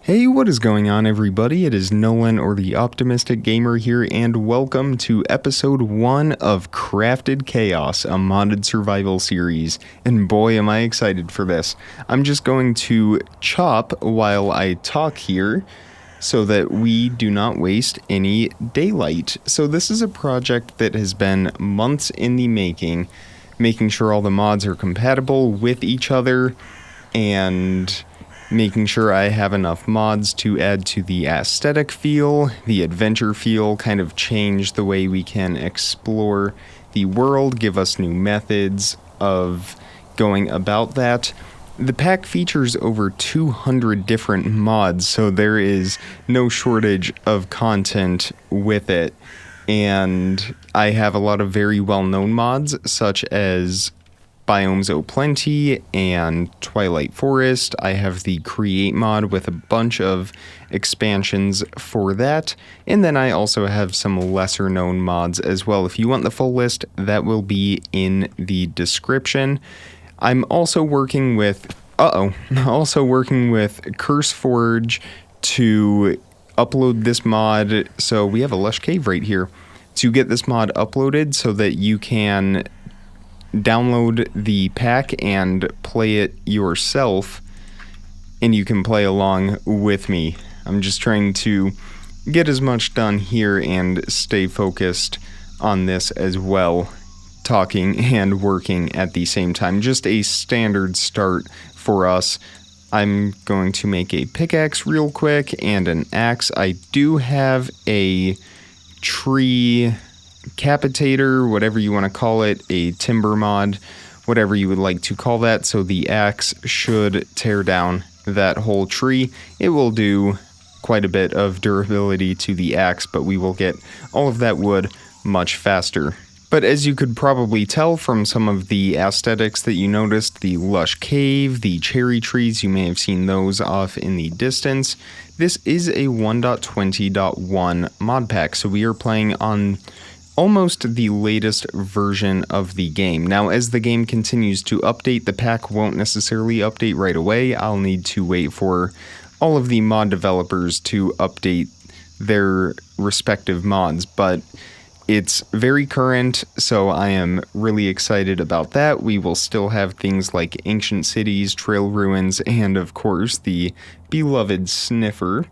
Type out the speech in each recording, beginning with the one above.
Hey, what is going on, everybody? It is Nolan, or the Optimistic Gamer here, and welcome to episode 1 of Crafted Chaos, a modded survival series. And boy, am I excited for this. I'm just going to chop while I talk here, so that we do not waste any daylight. So this is a project that has been months in the making sure all the mods are compatible with each other, and making sure I have enough mods to add to the aesthetic feel, the adventure feel, kind of change the way we can explore the world, give us new methods of going about that. The pack features over 200 different mods, so there is no shortage of content with it. And I have a lot of very well-known mods, such as Biomes O'Plenty and Twilight Forest. I have the Create mod with a bunch of expansions for that. And then I also have some lesser known mods as well. If you want the full list, that will be in the description. I'm also working with CurseForge to upload this mod. So we have a lush cave right here to get this mod uploaded so that you can download the pack and play it yourself, and you can play along with me. I'm just trying to get as much done here and stay focused on this as well, talking and working at the same time. Just a standard start for us. I'm going to make a pickaxe real quick and an axe. I do have a tree capitator, whatever you want to call it, a timber mod, whatever you would like to call that. So the axe should tear down that whole tree. It will do quite a bit of durability to the axe, but we will get all of that wood much faster. But as you could probably tell from some of the aesthetics that you noticed, the lush cave, the cherry trees, you may have seen those off in the distance. This is a 1.20.1 mod pack, so we are playing on almost the latest version of the game. Now, as the game continues to update, the pack won't necessarily update right away. I'll need to wait for all of the mod developers to update their respective mods, but it's very current, so I am really excited about that. We will still have things like ancient cities, trail ruins, and of course the beloved sniffer.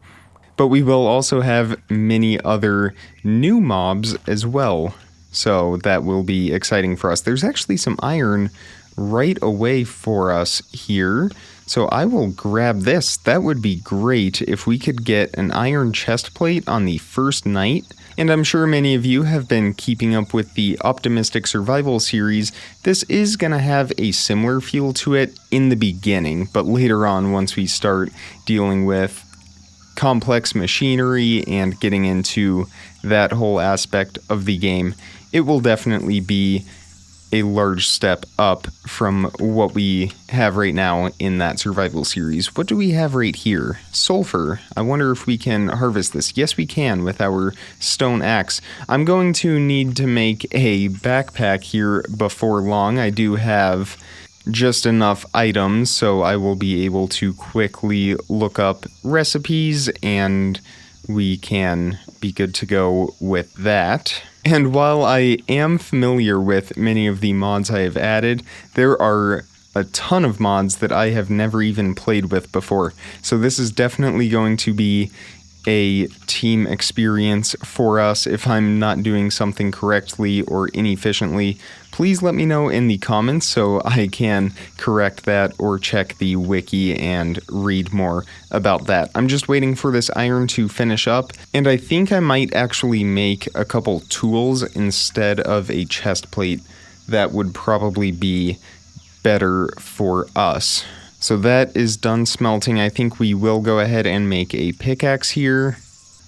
But we will also have many other new mobs as well, so that will be exciting for us. There's actually some iron right away for us here, so I will grab this. That would be great if we could get an iron chest plate on the first night. And I'm sure many of you have been keeping up with the Optimistic Survival series. This is going to have a similar feel to it in the beginning, but later on, once we start dealing with complex machinery and getting into that whole aspect of the game, it will definitely be a large step up from what we have right now in that survival series. What do we have right here? Sulfur. I wonder if we can harvest this. Yes, we can with our stone axe. I'm going to need to make a backpack here before long. I do have just enough items, so I will be able to quickly look up recipes and we can be good to go with that. And while I am familiar with many of the mods I have added, there are a ton of mods that I have never even played with before. So this is definitely going to be a team experience for us. If I'm not doing something correctly or inefficiently, please let me know in the comments so I can correct that or check the wiki and read more about that. I'm just waiting for this iron to finish up, and I think I might actually make a couple tools instead of a chest plate. That would probably be better for us. So that is done smelting. I think we will go ahead and make a pickaxe here.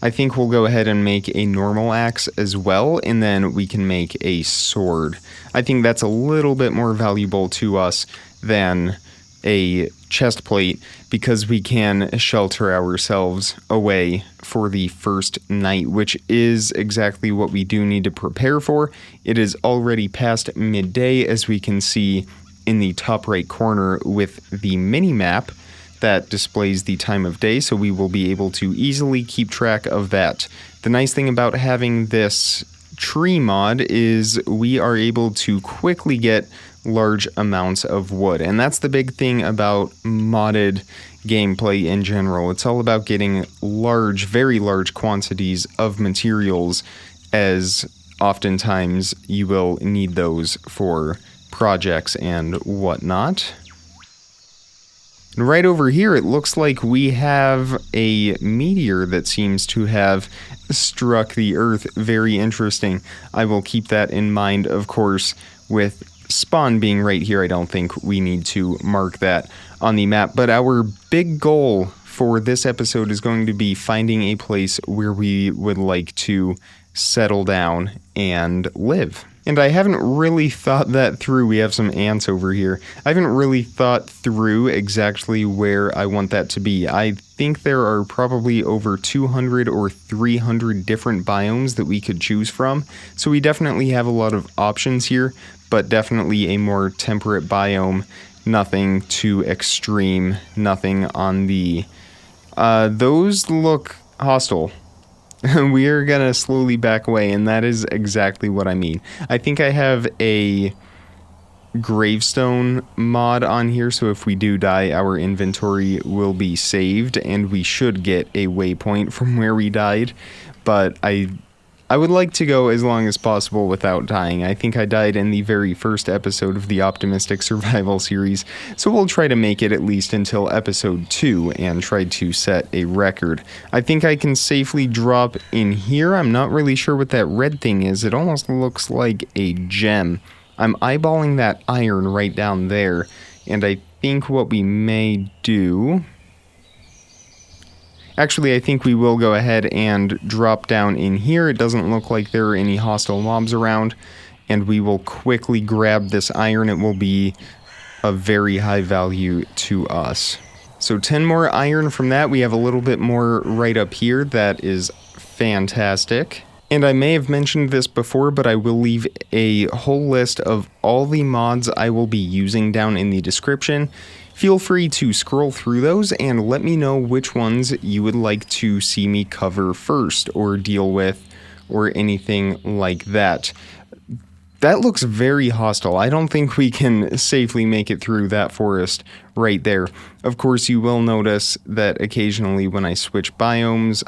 I think we'll go ahead and make a normal axe as well, and then we can make a sword. I think that's a little bit more valuable to us than a chest plate because we can shelter ourselves away for the first night, which is exactly what we do need to prepare for. It is already past midday, as we can see in the top right corner with the mini map. that displays the time of day, so we will be able to easily keep track of that. The nice thing about having this tree mod is we are able to quickly get large amounts of wood, and that's the big thing about modded gameplay in general. It's all about getting large, very large quantities of materials, as oftentimes you will need those for projects and whatnot. And right over here, it looks like we have a meteor that seems to have struck the Earth. Very interesting. I will keep that in mind, of course. With spawn being right here, I don't think we need to mark that on the map. But our big goal for this episode is going to be finding a place where we would like to settle down and live. And I haven't really thought that through. We have some ants over here. I haven't really thought through exactly where I want that to be. I think there are probably over 200 or 300 different biomes that we could choose from. So we definitely have a lot of options here, but definitely a more temperate biome. Nothing too extreme. Nothing on the... those look hostile. We are going to slowly back away, and that is exactly what I mean. I think I have a gravestone mod on here, so if we do die, our inventory will be saved, and we should get a waypoint from where we died. But I would like to go as long as possible without dying. I think I died in the very first episode of the Optimistic Survival series, so we'll try to make it at least until episode 2 and try to set a record. I think I can safely drop in here. I'm not really sure what that red thing is. It almost looks like a gem. I'm eyeballing that iron right down there, and I think what we may do... Actually, I think we will go ahead and drop down in here. It doesn't look like there are any hostile mobs around, and we will quickly grab this iron. It will be of very high value to us. So 10 more iron from that. We have a little bit more right up here. That is fantastic. And I may have mentioned this before, but I will leave a whole list of all the mods I will be using down in the description. Feel free to scroll through those and let me know which ones you would like to see me cover first or deal with or anything like that. That looks very hostile. I don't think we can safely make it through that forest right there. Of course, you will notice that occasionally when I switch biomes,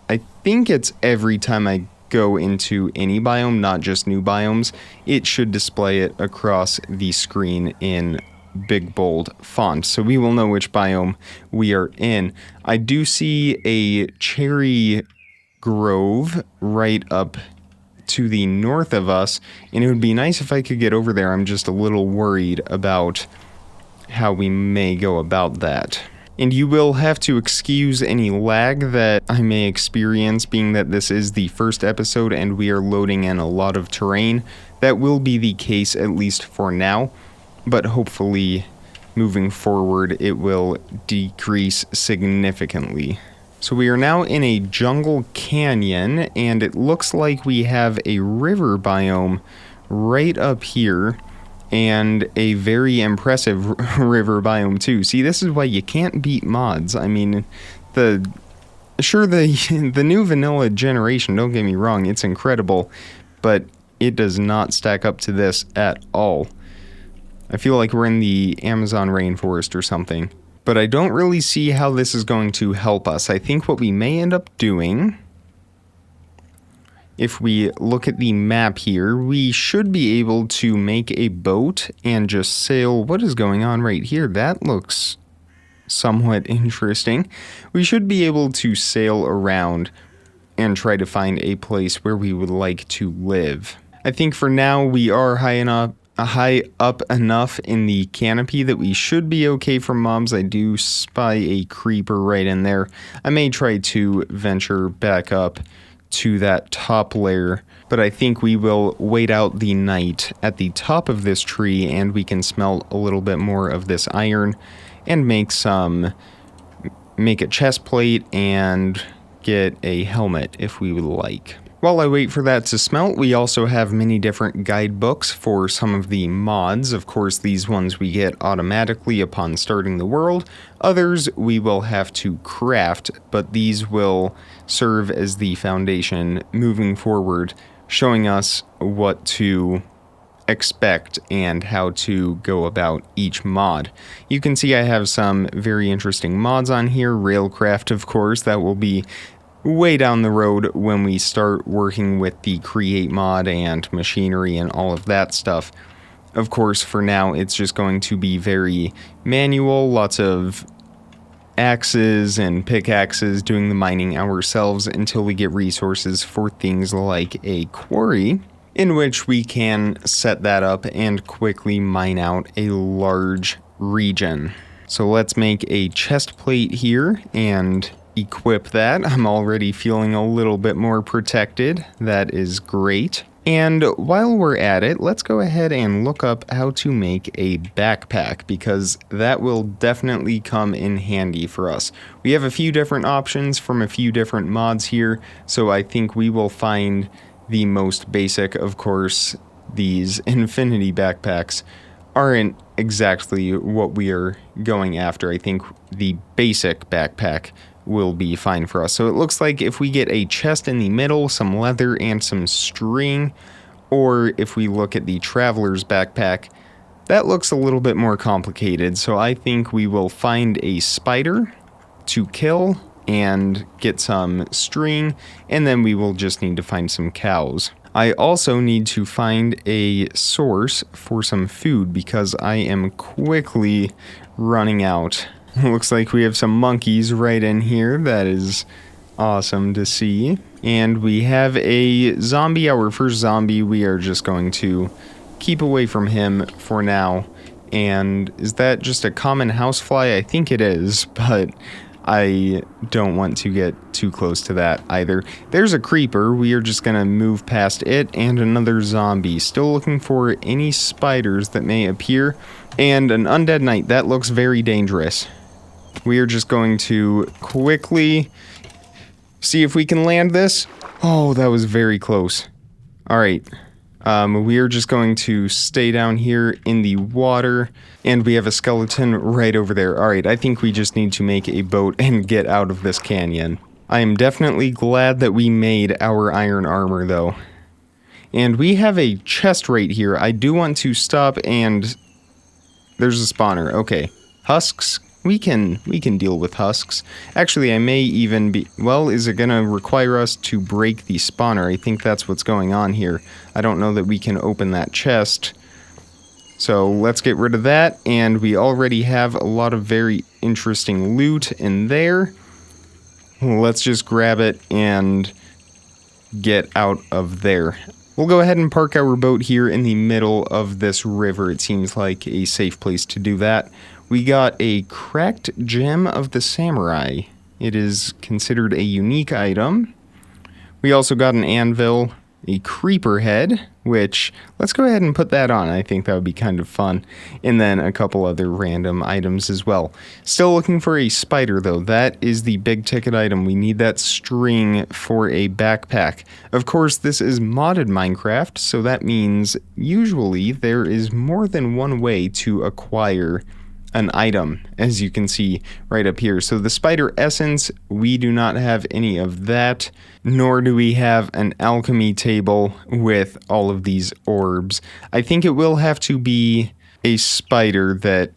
I think it's every time I go into any biome, not just new biomes, it should display it across the screen in big bold font, so we will know which biome we are in. I do see a cherry grove right up to the north of us, and it would be nice if I could get over there. I'm just a little worried about how we may go about that. And you will have to excuse any lag that I may experience, being that this is the first episode and we are loading in a lot of terrain. That will be the case, at least for now. But hopefully, moving forward, it will decrease significantly. So we are now in a jungle canyon, and it looks like we have a river biome right up here, and a very impressive river biome too. See, this is why you can't beat mods. I mean, the new vanilla generation, don't get me wrong, it's incredible, but it does not stack up to this at all. I feel like we're in the Amazon rainforest or something. But I don't really see how this is going to help us. I think what we may end up doing, if we look at the map here, we should be able to make a boat and just sail. What is going on right here? That looks somewhat interesting. We should be able to sail around and try to find a place where we would like to live. I think for now we are high up enough in the canopy that we should be okay from mobs. I do spy a creeper right in there. I may try to venture back up to that top layer, but I think we will wait out the night at the top of this tree and we can smelt a little bit more of this iron and make a chest plate and get a helmet if we would like. While I wait for that to smelt, we also have many different guidebooks for some of the mods. Of course, these ones we get automatically upon starting the world. Others we will have to craft, but these will serve as the foundation moving forward, showing us what to expect and how to go about each mod. You can see I have some very interesting mods on here. Railcraft, of course, that will be way down the road when we start working with the create mod and machinery and all of that stuff. Of course, for now, it's just going to be very manual, lots of axes and pickaxes, doing the mining ourselves until we get resources for things like a quarry, in which we can set that up and quickly mine out a large region. So let's make a chest plate here and equip that. I'm already feeling a little bit more protected. That is great. And while we're at it, let's go ahead and look up how to make a backpack, because that will definitely come in handy for us. We have a few different options from a few different mods here, so I think we will find the most basic. Of course, these infinity backpacks aren't exactly what we are going after. I think the basic backpack will be fine for us. So it looks like if we get a chest in the middle, some leather, and some string, or if we look at the traveler's backpack, that looks a little bit more complicated. So I think we will find a spider to kill and get some string, and then we will just need to find some cows. I also need to find a source for some food because I am quickly running out. Looks like we have some monkeys right in here. That is awesome to see. And we have a zombie, our first zombie. We are just going to keep away from him for now. And is that just a common housefly? I think it is, but I don't want to get too close to that either. There's a creeper. We are just going to move past it, and another zombie. Still looking for any spiders that may appear. And an undead knight. That looks very dangerous. We are just going to quickly see if we can land this. Oh, that was very close. All right. We are just going to stay down here in the water, and we have a skeleton right over there. All right, I think we just need to make a boat and get out of this canyon. I am definitely glad that we made our iron armor, though. And we have a chest right here. I do want to stop, and there's a spawner. Okay, husks. We can deal with husks. Actually, I may even be... Well, is it going to require us to break the spawner? I think that's what's going on here. I don't know that we can open that chest. So let's get rid of that. And we already have a lot of very interesting loot in there. Let's just grab it and get out of there. We'll go ahead and park our boat here in the middle of this river. It seems like a safe place to do that. We got a cracked gem of the samurai. It is considered a unique item. We also got an anvil, a creeper head, which, let's go ahead and put that on. I think that would be kind of fun. And then a couple other random items as well. Still looking for a spider, though. That is the big ticket item. We need that string for a backpack. Of course, this is modded Minecraft, so that means usually there is more than one way to acquire an item, as you can see right up here. So the spider essence, we do not have any of that, nor do we have an alchemy table with all of these orbs. I think it will have to be a spider that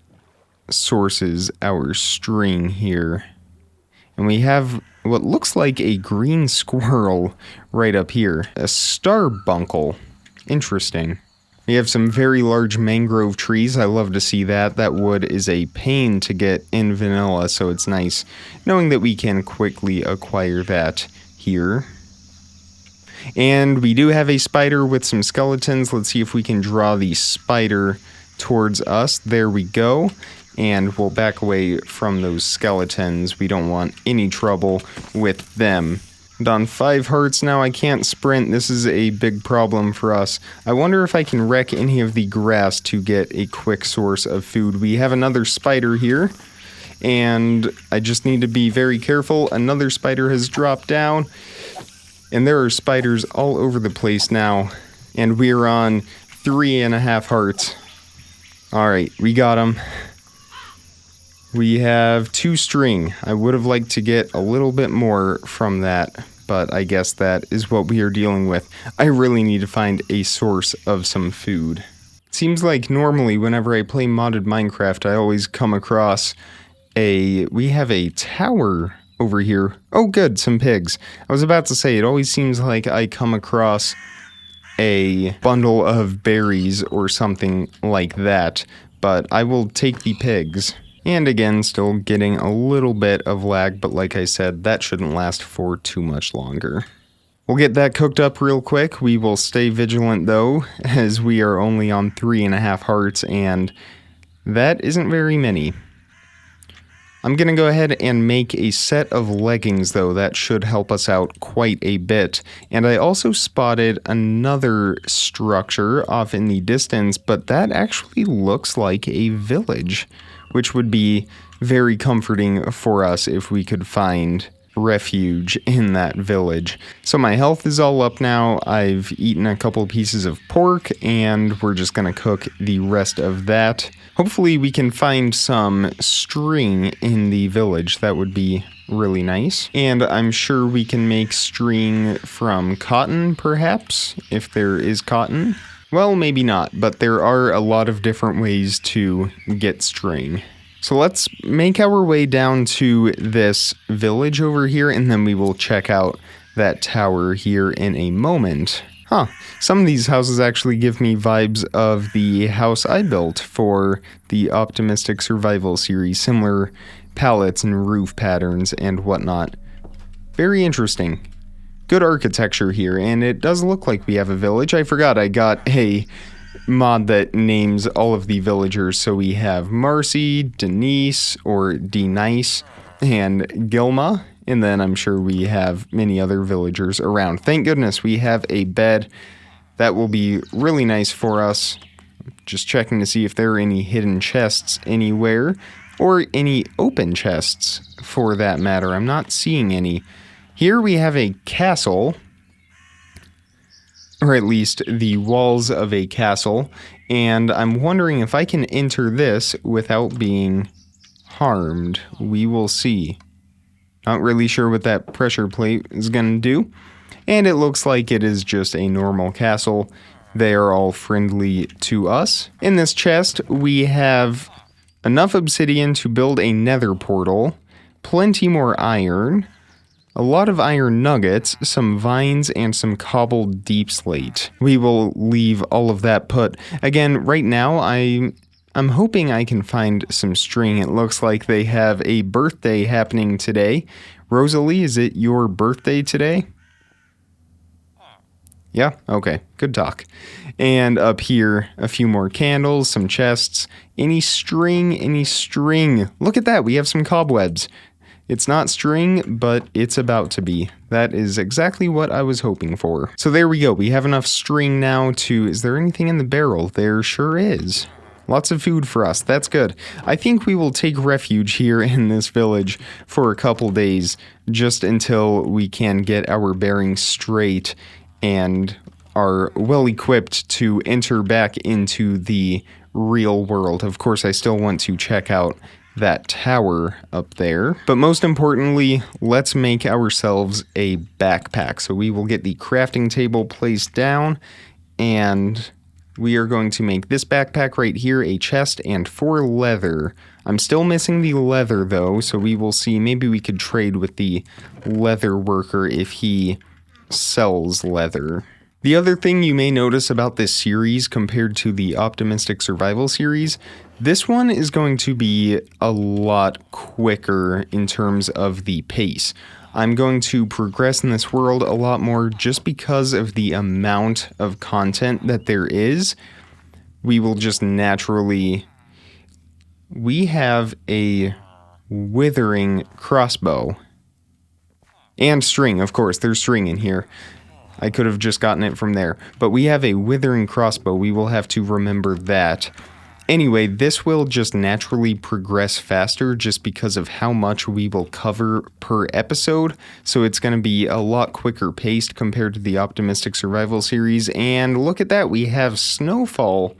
sources our string here. And we have what looks like a green squirrel right up here. A starbuncle. Interesting. We have some very large mangrove trees. I love to see that. That wood is a pain to get in vanilla, so it's nice knowing that we can quickly acquire that here. And we do have a spider with some skeletons. Let's see if we can draw the spider towards us. There we go. And we'll back away from those skeletons. We don't want any trouble with them. And on 5 hearts now, I can't sprint. This is a big problem for us. I wonder if I can wreck any of the grass to get a quick source of food. We have another spider here, and I just need to be very careful. Another spider has dropped down. And there are spiders all over the place now. And we're on 3.5 hearts. Alright, we got them. We have 2 string. I would have liked to get a little bit more from that, but I guess that is what we are dealing with. I really need to find a source of some food. Seems like normally whenever I play modded Minecraft, I always come across we have a tower over here. Oh good, some pigs. I was about to say, it always seems like I come across a bundle of berries or something like that, but I will take the pigs. And again, still getting a little bit of lag, but like I said, that shouldn't last for too much longer. We'll get that cooked up real quick. We will stay vigilant though, as we are only on 3.5 hearts, and that isn't very many. I'm gonna go ahead and make a set of leggings though. That should help us out quite a bit. And I also spotted another structure off in the distance, but that actually looks like a village, which would be very comforting for us if we could find refuge in that village. So my health is all up now. I've eaten a couple pieces of pork and we're just gonna cook the rest of that. Hopefully we can find some string in the village. That would be really nice. And I'm sure we can make string from cotton, perhaps, if there is cotton. Well, maybe not, but there are a lot of different ways to get string. So let's make our way down to this village over here, and then we will check out that tower here in a moment. Huh, some of these houses actually give me vibes of the house I built for the Optimistic Survival series, similar palettes and roof patterns and whatnot. Very interesting. Good architecture here, and it does look like we have a village. I forgot I got a mod that names all of the villagers. So we have Marcy, Denise, or Denice, and Gilma. And then I'm sure we have many other villagers around. Thank goodness we have a bed. That will be really nice for us. Just checking to see if there are any hidden chests anywhere, or any open chests for that matter. I'm not seeing any. Here we have a castle, or at least the walls of a castle, and I'm wondering if I can enter this without being harmed. We will see. Not really sure what that pressure plate is going to do, and it looks like it is just a normal castle. They are all friendly to us. In this chest, we have enough obsidian to build a nether portal, plenty more iron, a lot of iron nuggets, some vines, and some cobbled deep slate. We will leave all of that put. Again, right now, I'm hoping I can find some string. It looks like they have a birthday happening today. Rosalie, is it your birthday today? Yeah? Okay. Good talk. And up here, a few more candles, some chests. Any string, any string. Look at that. We have some cobwebs. It's not string, but it's about to be. That is exactly what I was hoping for. So there we go. We have enough string now to... Is there anything in the barrel? There sure is. Lots of food for us. That's good. I think we will take refuge here in this village for a couple days, just until we can get our bearings straight and are well equipped to enter back into the real world. Of course, I still want to check out that tower up there. But most importantly, let's make ourselves a backpack. So we will get the crafting table placed down, and we are going to make this backpack right here a chest and 4 leather. I'm still missing the leather though, so we will see. Maybe we could trade with the leather worker if he sells leather. The other thing you may notice about this series compared to the Optimistic Survival series, this one is going to be a lot quicker in terms of the pace. I'm going to progress in this world a lot more just because of the amount of content that there is. We will just naturally... We have a withering crossbow. And string, of course, there's string in here. I could have just gotten it from there. But we have a withering crossbow. We will have to remember that. Anyway, this will just naturally progress faster just because of how much we will cover per episode. So it's going to be a lot quicker paced compared to the Optimistic Survival series. And look at that, we have snowfall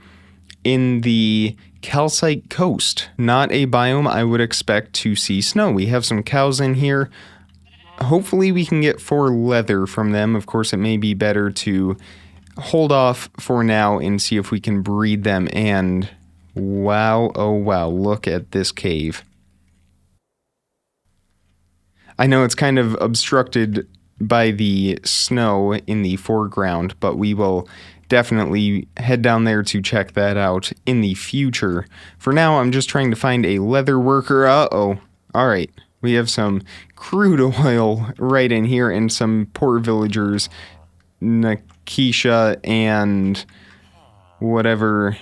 in the calcite coast. Not a biome I would expect to see snow. We have some cows in here. Hopefully we can get 4 leather from them. Of course, it may be better to hold off for now and see if we can breed them. And wow, oh wow, look at this cave. I know it's kind of obstructed by the snow in the foreground, but we will definitely head down there to check that out in the future. For now, I'm just trying to find a leather worker. Uh-oh. All right. We have some crude oil right in here and some poor villagers, Nakisha and whatever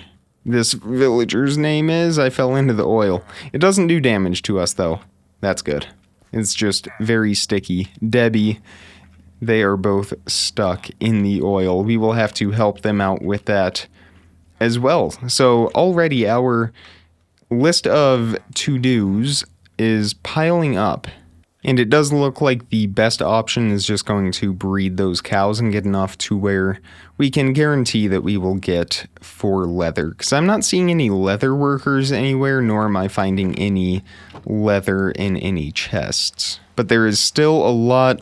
this villager's name is. I fell into the oil. It doesn't do damage to us, though. That's good. It's just very sticky. Debbie, they are both stuck in the oil. We will have to help them out with that as well. So already our list of to-dos is piling up. And it does look like the best option is just going to breed those cows and get enough to where we can guarantee that we will get 4 leather. Because I'm not seeing any leather workers anywhere, nor am I finding any leather in any chests. But there is still a lot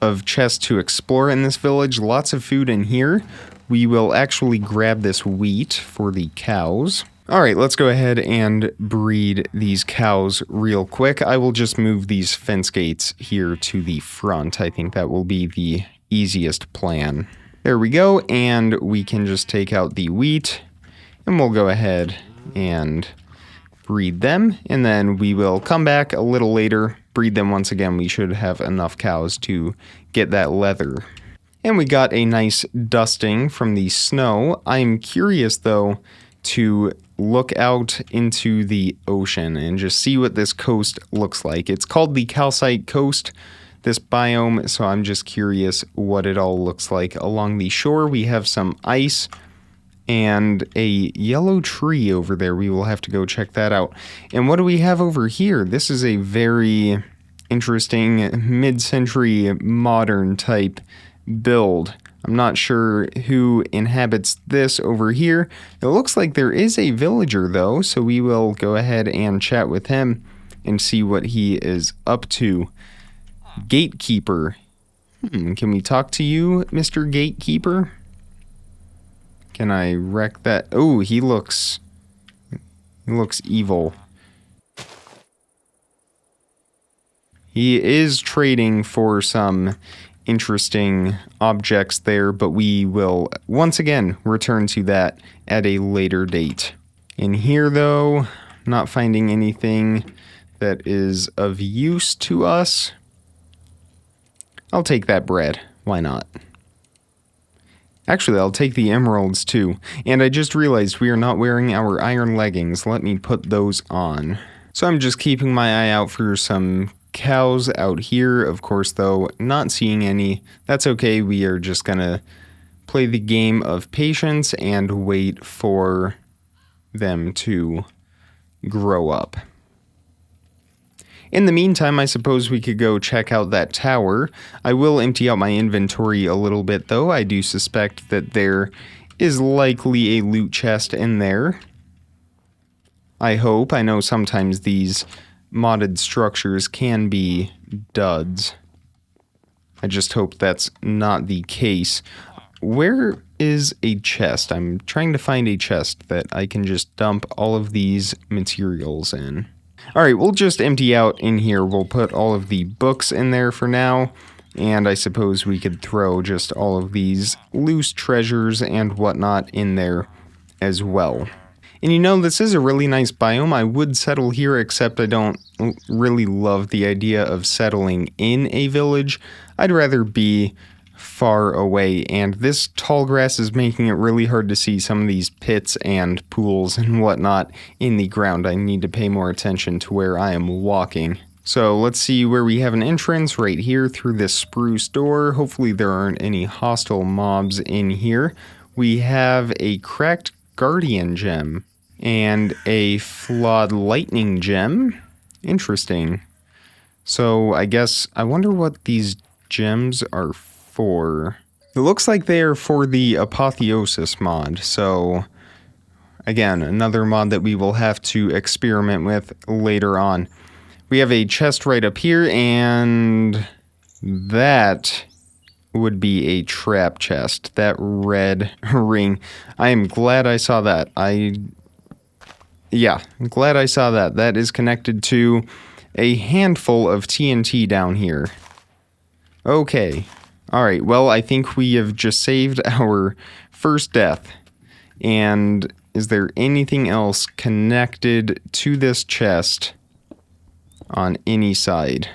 of chests to explore in this village. Lots of food in here. We will actually grab this wheat for the cows. Alright, let's go ahead and breed these cows real quick. I will just move these fence gates here to the front. I think that will be the easiest plan. There we go, and we can just take out the wheat, and we'll go ahead and breed them, and then we will come back a little later, breed them once again. We should have enough cows to get that leather. And we got a nice dusting from the snow. I'm curious, though, to look out into the ocean and just see what this coast looks like. It's called the calcite coast, this biome, so I'm just curious what it all looks like. Along the shore, we have some ice and a yellow tree over there. We will have to go check that out. And what do we have over here? This is a very interesting mid-century modern type build. I'm not sure who inhabits this over here. It looks like there is a villager, though, so we will go ahead and chat with him and see what he is up to. Gatekeeper. Can we talk to you, Mr. Gatekeeper? Can I wreck that? Oh, he looks evil. He is trading for some interesting objects there, but we will once again return to that at a later date. In here, though, not finding anything that is of use to us. I'll take that bread. Why not? Actually, I'll take the emeralds too. And I just realized we are not wearing our iron leggings. Let me put those on. So I'm just keeping my eye out for some cows out here. Of course, though, not seeing any. That's okay. We are just gonna play the game of patience and wait for them to grow up. In the meantime, I suppose we could go check out that tower. I will empty out my inventory a little bit, though. I do suspect that there is likely a loot chest in there. I hope. I know sometimes these modded structures can be duds. I just hope that's not the case. Where is a chest? I'm trying to find a chest that I can just dump all of these materials in. Alright, we'll just empty out in here. We'll put all of the books in there for now. And I suppose we could throw just all of these loose treasures and whatnot in there as well. And you know, this is a really nice biome. I would settle here, except I don't really love the idea of settling in a village. I'd rather be far away, and this tall grass is making it really hard to see some of these pits and pools and whatnot in the ground. I need to pay more attention to where I am walking. So let's see where we have an entrance right here through this spruce door. Hopefully there aren't any hostile mobs in here. We have a cracked guardian gem. and a flawed lightning gem. Interesting. So I guess I wonder what these gems are for. It looks like they are for the apotheosis mod. So again, another mod that we will have to experiment with later on. We have a chest right up here, and that would be a trap chest. That red ring. I am glad I saw that. Yeah, I'm glad I saw that. That is connected to a handful of TNT down here. Okay. Alright, well, I think we have just saved our first death. And is there anything else connected to this chest on any side?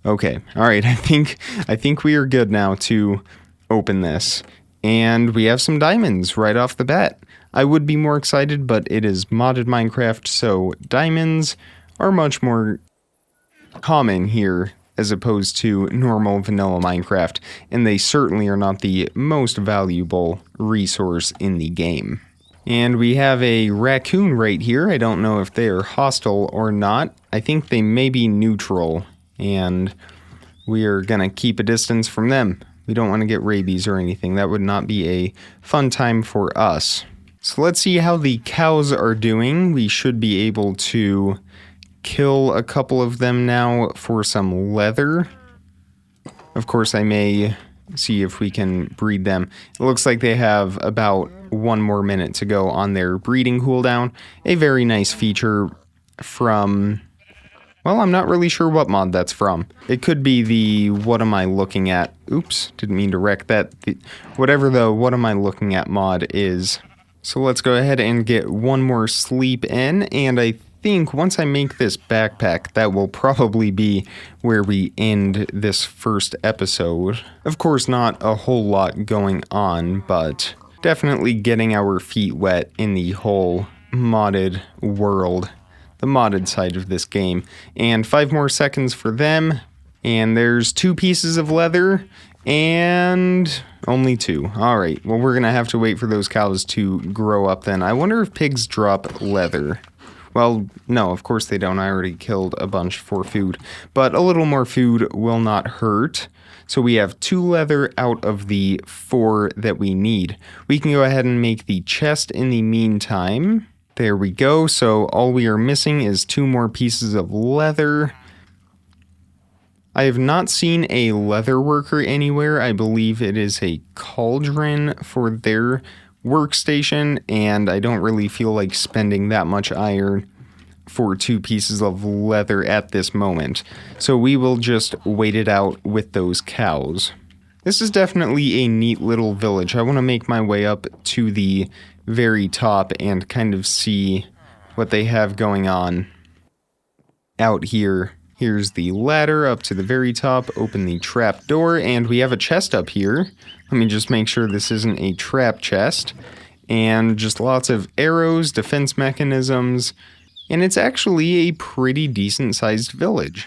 Okay, alright, I think we are good now to open this. And we have some diamonds right off the bat. I would be more excited, but it is modded Minecraft, so diamonds are much more common here as opposed to normal vanilla Minecraft, and they certainly are not the most valuable resource in the game. And we have a raccoon right here. I don't know if they are hostile or not. I think they may be neutral, and we are gonna keep a distance from them. We don't want to get rabies or anything. That would not be a fun time for us. So let's see how the cows are doing. We should be able to kill a couple of them now for some leather. Of course, I may see if we can breed them. It looks like they have about 1 more minute to go on their breeding cooldown. A very nice feature from... well, I'm not really sure what mod that's from. It could be the what am I looking at? Oops, didn't mean to wreck that. Whatever the what am I looking at mod is. So let's go ahead and get 1 more sleep in, and I think once I make this backpack, that will probably be where we end this first episode. Of course, not a whole lot going on, but definitely getting our feet wet in the whole modded world. The modded side of this game. And 5 more seconds for them. And there's 2 pieces of leather. And only 2. Alright, well, we're gonna have to wait for those cows to grow up then. I wonder if pigs drop leather. Well, no, of course they don't. I already killed a bunch for food. But a little more food will not hurt. So we have 2 leather out of the 4 that we need. We can go ahead and make the chest in the meantime. There we go. So all we are missing is 2 more pieces of leather. I have not seen a leather worker anywhere. I believe it is a cauldron for their workstation, and I don't really feel like spending that much iron for 2 pieces of leather at this moment. So we will just wait it out with those cows. This is definitely a neat little village. I want to make my way up to the very top and kind of see what they have going on out here. Here's the ladder up to the very top. Open the trap door, and we have a chest up here. Let me just make sure this isn't a trap chest. And just lots of arrows, defense mechanisms, and it's actually a pretty decent sized village.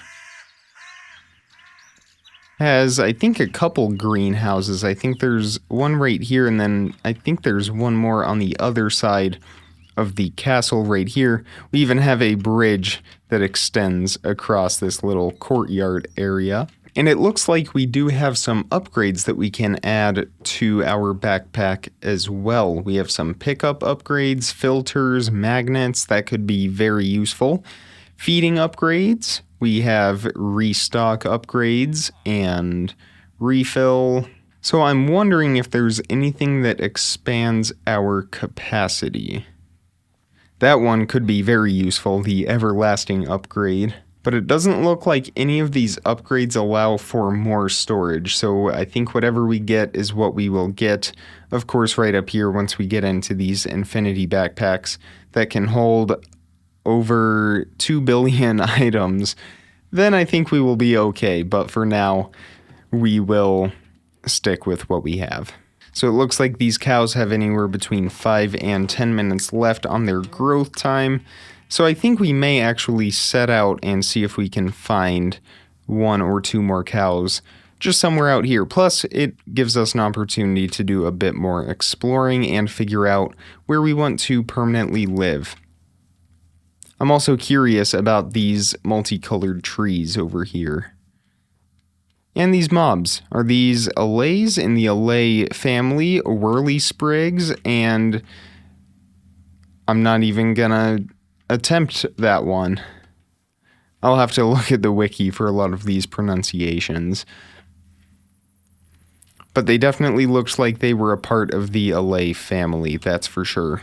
Has, I think, a couple greenhouses. I think there's one right here, and then I think there's one more on the other side of the castle right here. We even have a bridge that extends across this little courtyard area. And it looks like we do have some upgrades that we can add to our backpack as well. We have some pickup upgrades, filters, magnets. That could be very useful. Feeding upgrades. We have restock upgrades and refill. So I'm wondering if there's anything that expands our capacity. That one could be very useful, the everlasting upgrade. But it doesn't look like any of these upgrades allow for more storage. So I think whatever we get is what we will get. Of course, right up here, once we get into these infinity backpacks that can hold over 2 billion items, then I think we will be okay. But for now, we will stick with what we have. So it looks like these cows have anywhere between 5 and 10 minutes left on their growth time. So I think we may actually set out and see if we can find 1 or 2 more cows just somewhere out here. Plus, it gives us an opportunity to do a bit more exploring and figure out where we want to permanently live. I'm also curious about these multicolored trees over here. And these mobs. Are these allays in the allay family, whirly sprigs, and I'm not even gonna attempt that one. I'll have to look at the wiki for a lot of these pronunciations. But they definitely looked like they were a part of the allay family, that's for sure.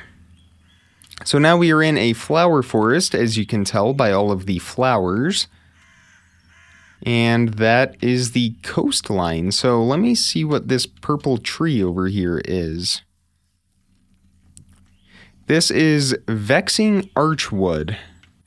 So now we are in a flower forest, as you can tell by all of the flowers. And that is the coastline. So let me see what this purple tree over here is. This is vexing archwood.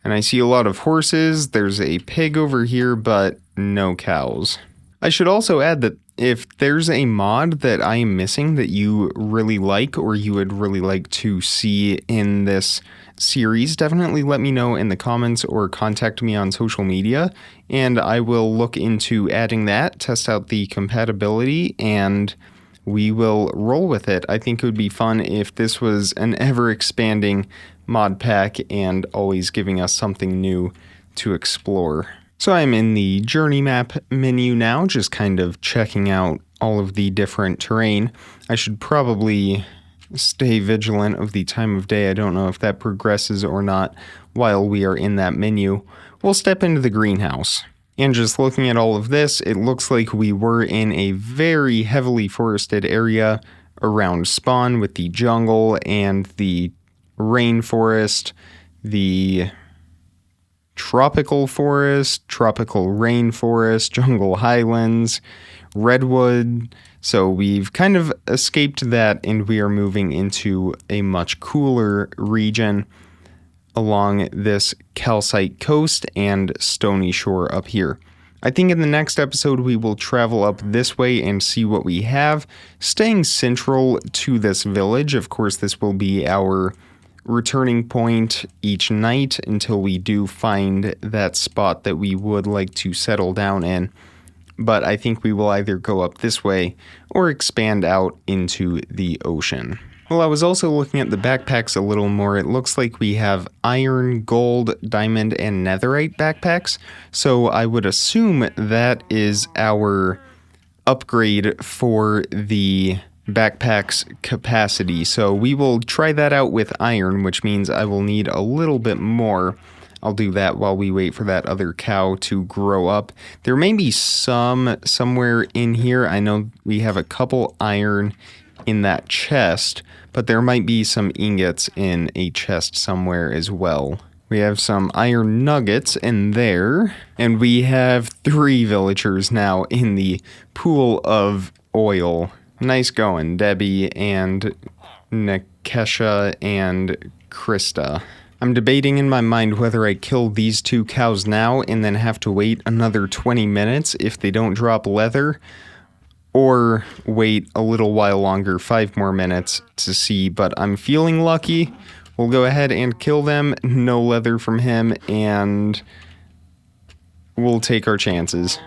And I see a lot of horses. There's a pig over here, but no cows. I should also add that if there's a mod that I am missing that you really like or you would really like to see in this series, definitely let me know in the comments or contact me on social media, and I will look into adding that, test out the compatibility, and we will roll with it. I think it would be fun if this was an ever-expanding mod pack and always giving us something new to explore. So I'm in the journey map menu now, just kind of checking out all of the different terrain. I should probably stay vigilant of the time of day. I don't know if that progresses or not while we are in that menu. We'll step into the greenhouse. And just looking at all of this, it looks like we were in a very heavily forested area around spawn with the jungle and the rainforest, the tropical forest, tropical rainforest, jungle highlands, redwood. So we've kind of escaped that and we are moving into a much cooler region along this calcite coast and stony shore up here. I think in the next episode we will travel up this way and see what we have, staying central to this village. Of course, this will be our returning point each night until we do find that spot that we would like to settle down in. But I think we will either go up this way or expand out into the ocean. Well, I was also looking at the backpacks a little more. It looks like we have iron, gold, diamond, and netherite backpacks. So I would assume that is our upgrade for the backpack's capacity. So we will try that out with iron, which means I will need a little bit more. I'll do that while we wait for that other cow to grow up. There may be some somewhere in here. I know we have a couple iron in that chest, but there might be some ingots in a chest somewhere as well. We have some iron nuggets in there, and we have 3 villagers now in the pool of oil. Nice going, Debbie and Nekesha and Krista. I'm debating in my mind whether I kill these 2 cows now and then have to wait another 20 minutes if they don't drop leather, or wait a little while longer, 5 more minutes to see, but I'm feeling lucky. We'll go ahead and kill them, no leather from him, and we'll take our chances.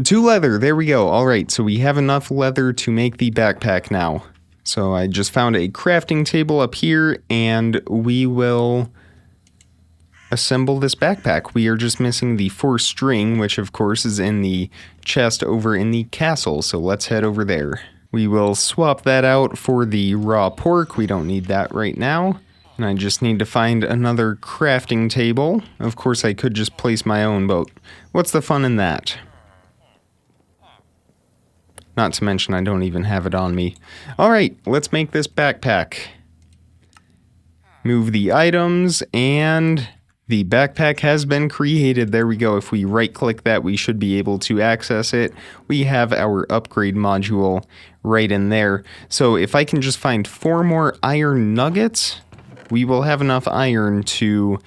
2 leather, there we go. All right, so we have enough leather to make the backpack now. So I just found a crafting table up here, and we will assemble this backpack. We are just missing the 4 string, which of course is in the chest over in the castle, so let's head over there. We will swap that out for the raw pork. We don't need that right now. And I just need to find another crafting table. Of course I could just place my own, but what's the fun in that? Not to mention I don't even have it on me. Alright, let's make this backpack. Move the items, and the backpack has been created. There we go. If we right-click that, we should be able to access it. We have our upgrade module right in there. So if I can just find 4 more iron nuggets, we will have enough iron to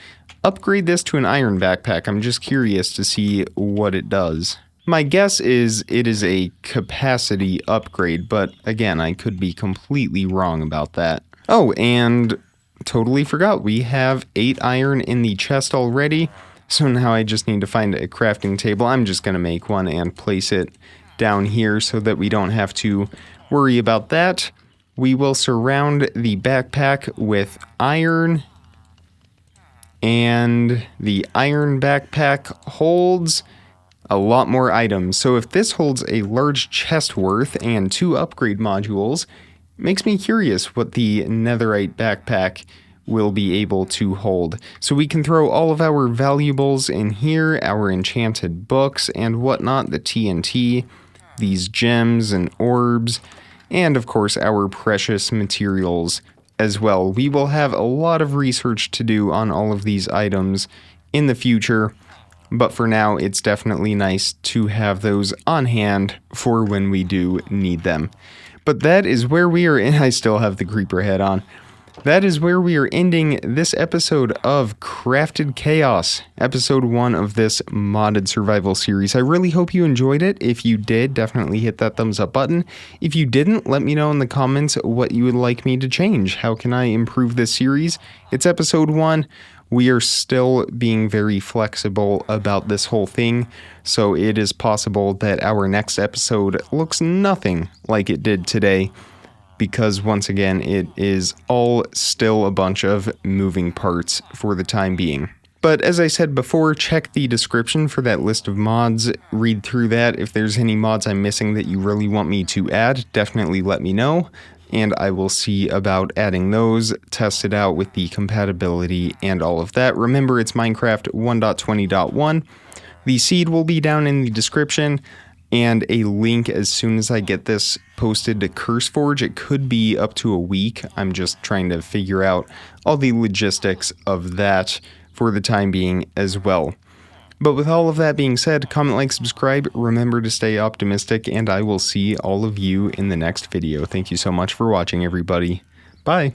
upgrade this to an iron backpack. I'm just curious to see what it does. My guess is it is a capacity upgrade, but again, I could be completely wrong about that. Oh, and totally forgot, we have 8 iron in the chest already. So now I just need to find a crafting table. I'm just going to make one and place it down here so that we don't have to worry about that. We will surround the backpack with iron, and the iron backpack holds a lot more items. So if this holds a large chest worth and 2 upgrade modules, it makes me curious what the netherite backpack will be able to hold. So we can throw all of our valuables in here, our enchanted books and whatnot, the TNT, these gems and orbs, and of course our precious materials as well. We will have a lot of research to do on all of these items in the future, but for now it's definitely nice to have those on hand for when we do need them. But that is where we are in. I still have the creeper head on. That is where we are ending this episode of Crafted Chaos, episode 1 of this modded survival series. I really hope you enjoyed it. If you did, definitely hit that thumbs up button. If you didn't, let me know in the comments what you would like me to change. How can I improve this series? It's episode 1. We are still being very flexible about this whole thing, so it is possible that our next episode looks nothing like it did today, because once again, it is all still a bunch of moving parts for the time being. But as I said before, check the description for that list of mods, read through that. If there's any mods I'm missing that you really want me to add, definitely let me know, and I will see about adding those, test it out with the compatibility and all of that. Remember, it's Minecraft 1.20.1. The seed will be down in the description, and a link as soon as I get this posted to CurseForge. It could be up to a week. I'm just trying to figure out all the logistics of that for the time being as well. But with all of that being said, comment, like, subscribe, remember to stay optimistic, and I will see all of you in the next video. Thank you so much for watching, everybody. Bye!